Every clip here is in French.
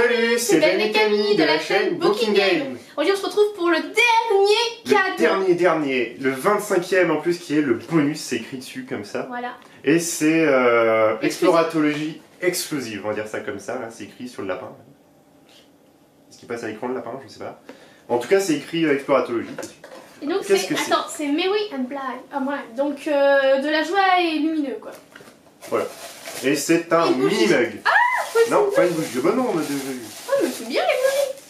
Salut, c'est Ben et Camille de la chaîne Booking Game. Aujourd'hui on se retrouve pour le dernier cadeau. Le dernier, le 25e en plus qui est le bonus, c'est écrit dessus comme ça. Voilà. Et c'est exploratologie explosive, on va dire ça comme ça, là, c'est écrit sur le lapin. Est-ce qu'il passe à l'écran le lapin? Je sais pas. En tout cas c'est écrit exploratologie dessus. Et donc c'est Merry and Blind. Ah ouais, donc de la joie et lumineux quoi. Voilà. Et c'est un mini-mug. Ah, non, pas une bougie. Bah non, on a déjà vu. Oh, mais c'est bien les bougies.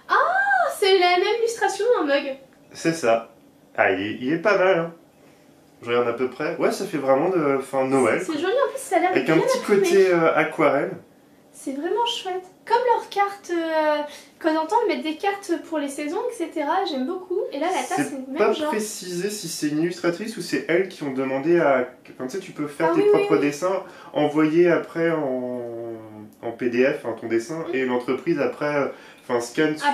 Ah, c'est la même illustration d'un mug. C'est ça. Ah, il est pas mal, hein. Je regarde à peu près. Ouais, ça fait vraiment de fin Noël. C'est joli en plus, ça a l'air avec bien un petit côté aquarelle. C'est vraiment chouette. Comme leurs cartes, quand on entend, ils mettent des cartes pour les saisons, etc. J'aime beaucoup. Et là, la tasse, c'est le même genre. C'est pas précisé si c'est une illustratrice ou c'est elles qui ont demandé à... Enfin, tu sais, tu peux faire tes propres dessins, envoyer après en PDF ton dessin, et l'entreprise après scanne sur...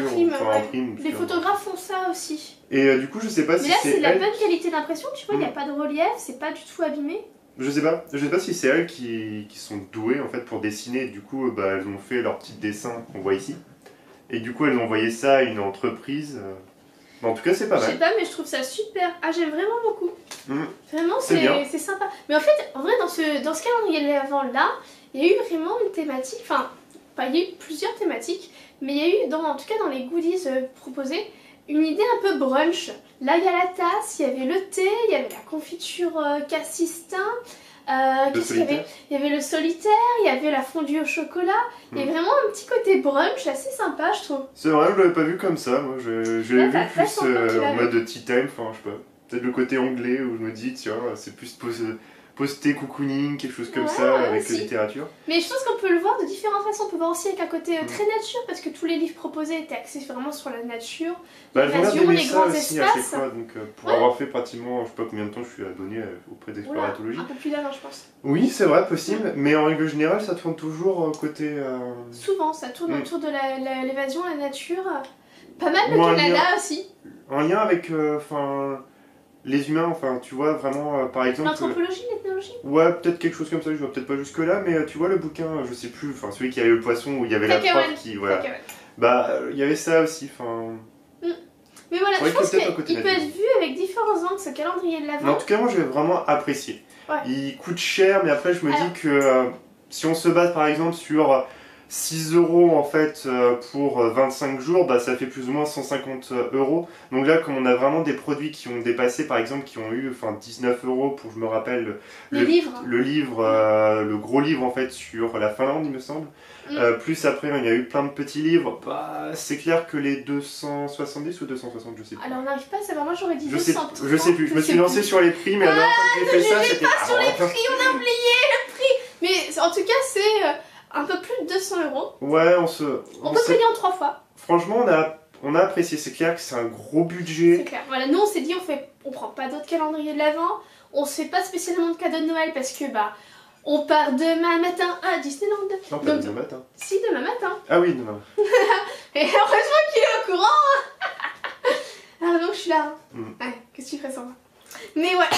imprime. Les photographes font ça aussi. Et du coup, je sais pas si c'est... Mais là, c'est la bonne qualité d'impression, tu vois, il n'y a pas de relief, c'est pas du tout abîmé. Je sais pas si c'est elles qui sont douées en fait pour dessiner, du coup elles ont fait leur petit dessin qu'on voit ici. Et du coup elles ont envoyé ça à une entreprise. En tout cas c'est pas mal. Je sais pas mais je trouve ça super. Ah j'aime vraiment beaucoup. Vraiment c'est sympa. Mais en fait, en vrai dans ce calendrier de l'Avent là, il y a eu vraiment une thématique, enfin il y a eu plusieurs thématiques, mais il y a eu en tout cas dans les goodies proposés, une idée un peu brunch. Là il y a la tasse, il y avait le thé, il y avait la confiture cassistin, qu'est-ce qu'il y avait? Il y avait le solitaire, il y avait la fondue au chocolat, il y avait vraiment un petit côté brunch assez sympa je trouve. C'est vrai, je l'avais pas vu comme ça, moi je l'ai vu plus en mode tea time, enfin je sais pas, peut-être le côté anglais où je me dis tiens c'est plus poster cocooning, quelque chose comme ça avec la littérature. Mais je pense qu'on peut le voir de différentes façons. On peut voir aussi avec un côté très nature parce que tous les livres proposés étaient axés vraiment sur la nature, l'évasion, les grands espaces. Donc pour avoir fait pratiquement, je sais pas combien de temps je suis abonné auprès d'Exploratologie. Un peu plus d'un an je pense. Oui c'est vrai, possible, mais en règle générale ça tourne toujours côté... Souvent ça tourne autour de l'évasion, la nature. Pas mal de Canada aussi. En lien avec... les humains, tu vois, vraiment, par exemple... L'anthropologie, l'ethnologie? Ouais, peut-être quelque chose comme ça, je vois peut-être pas jusque là, mais tu vois le bouquin, je sais plus, celui qui avait le poisson, où il y avait la prof qui... Voilà. Bah, il y avait ça aussi, Mais voilà, je pense qu'il peut être vu avec différents angles, ce calendrier de l'Avent. En tout cas, moi, j'ai vraiment apprécié. Ouais. Il coûte cher, mais après, je me dis que si on se base, par exemple, sur... 6 € en fait pour 25 jours, ça fait plus ou moins 150 €. Donc là, comme on a vraiment des produits qui ont dépassé, par exemple, qui ont eu 19 € pour, je me rappelle, le gros livre en fait sur la Finlande, il me semble. Plus après, il y a eu plein de petits livres. C'est clair que les 270 ou 260, je sais plus. Alors on n'arrive pas à savoir, moi j'aurais dit 230. Je sais plus, je me suis lancé sur les prix, mais la dernière fois que j'ai fait ça, c'était... pas sur les prix, on a oublié le prix. Mais en tout cas, c'est... un peu plus de 200 €. Ouais, on peut payer en 3 fois. Franchement, on a apprécié. C'est clair que c'est un gros budget. C'est clair. Voilà, nous on s'est dit, on prend pas d'autres calendriers de l'Avent. On se fait pas spécialement de cadeaux de Noël parce que on part demain matin à Disneyland. Non, pas demain matin. Si, demain matin. Ah oui, demain. Et heureusement qu'il est au courant. Ah donc je suis là. Ouais, qu'est-ce que tu ferais sans moi? Mais ouais.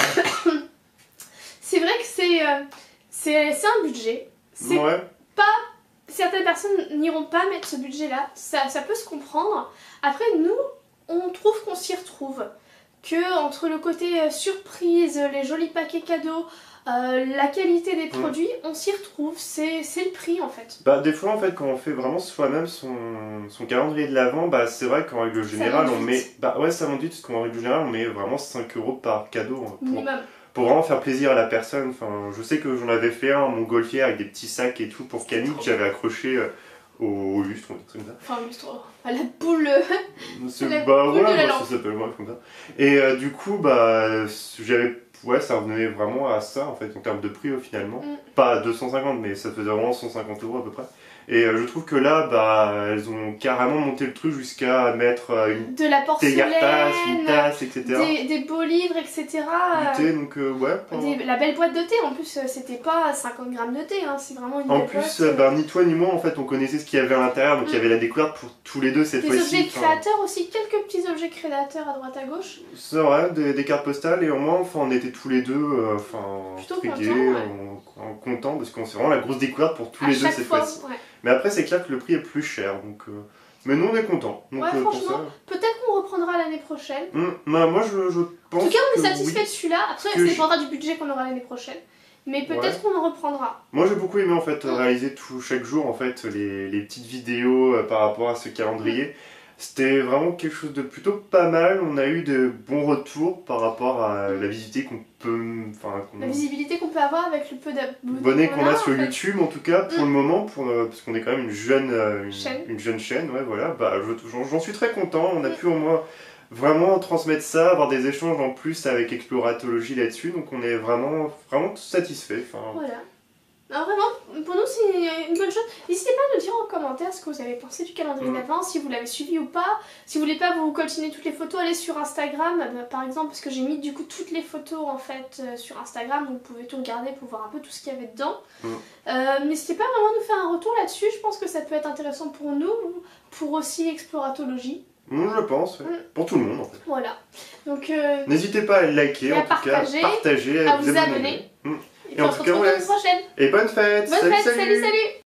C'est vrai que c'est un budget. Ouais. Certaines personnes n'iront pas mettre ce budget là, ça peut se comprendre. Après nous, on trouve qu'on s'y retrouve, que entre le côté surprise, les jolis paquets cadeaux, la qualité des produits, on s'y retrouve, c'est le prix en fait. Des fois en fait quand on fait vraiment soi-même son calendrier de l'Avent, c'est vrai qu'en règle générale on met... ouais ça monte vite parce qu'en règle générale on met vraiment 5 € par cadeau. Minimum. Pour vraiment faire plaisir à la personne. Je sais que j'en avais fait un en montgolfière avec des petits sacs et tout pour Camille que j'avais accroché au lustre, un truc comme ça. Lustre, à la boule. Ça s'appelle comme ça. Et du coup, ça revenait vraiment à ça en fait en termes de prix finalement. Pas à 250, mais ça faisait vraiment 150 € à peu près. Et je trouve que là, elles ont carrément monté le truc jusqu'à mettre de la porcelaine, une tasse, etc. Des beaux livres, etc. Du thé, donc ouais. La belle boîte de thé, en plus, c'était pas 50 grammes de thé, c'est vraiment une belle boîte. En plus, ni toi ni moi, en fait, on connaissait ce qu'il y avait à l'intérieur, donc il y avait la découverte pour tous les deux cette fois-ci. Des objets créateurs aussi, quelques petits objets créateurs à droite à gauche. C'est vrai, des cartes postales, et au moins, on était tous les deux, plutôt intrigués, contents, parce qu'on c'est vraiment la grosse découverte pour tous les deux cette fois-ci. Mais après, c'est clair que le prix est plus cher. Donc, mais nous, on est contents. Ouais, franchement, peut-être qu'on reprendra l'année prochaine. Bah, moi, je pense. En tout cas, on est satisfait de celui-là. Après, ça dépendra du budget qu'on aura l'année prochaine. Mais peut-être qu'on en reprendra. Moi, j'ai beaucoup aimé en fait réaliser chaque jour en fait les petites vidéos par rapport à ce calendrier. C'était vraiment quelque chose de plutôt pas mal. On a eu de bons retours par rapport à la visibilité qu'on peut... la visibilité qu'on peut avoir avec le peu d'abonnés qu'on a sur YouTube, en tout cas, pour le moment, parce qu'on est quand même une jeune chaîne. Ouais, voilà. Bah, j'en suis très content. On a pu au moins vraiment transmettre ça, avoir des échanges en plus avec Exploratologie là-dessus. Donc on est vraiment satisfait. Voilà. Alors vraiment, pour nous c'est une bonne chose. N'hésitez pas à nous dire en commentaire ce que vous avez pensé du calendrier d'avant, si vous l'avez suivi ou pas. Si vous voulez pas vous coltiner toutes les photos, allez sur Instagram par exemple, parce que j'ai mis du coup toutes les photos en fait sur Instagram, donc vous pouvez tout regarder pour voir un peu tout ce qu'il y avait dedans. N'hésitez pas vraiment à nous faire un retour là-dessus, je pense que ça peut être intéressant pour nous, pour aussi Exploratologie. Je pense, pour tout le monde en fait. Voilà. Donc n'hésitez pas à liker, en tout cas, partager, à vous abonner. Et en tout cas, on se retrouve la semaine prochaine. Et bonne fête. Salut.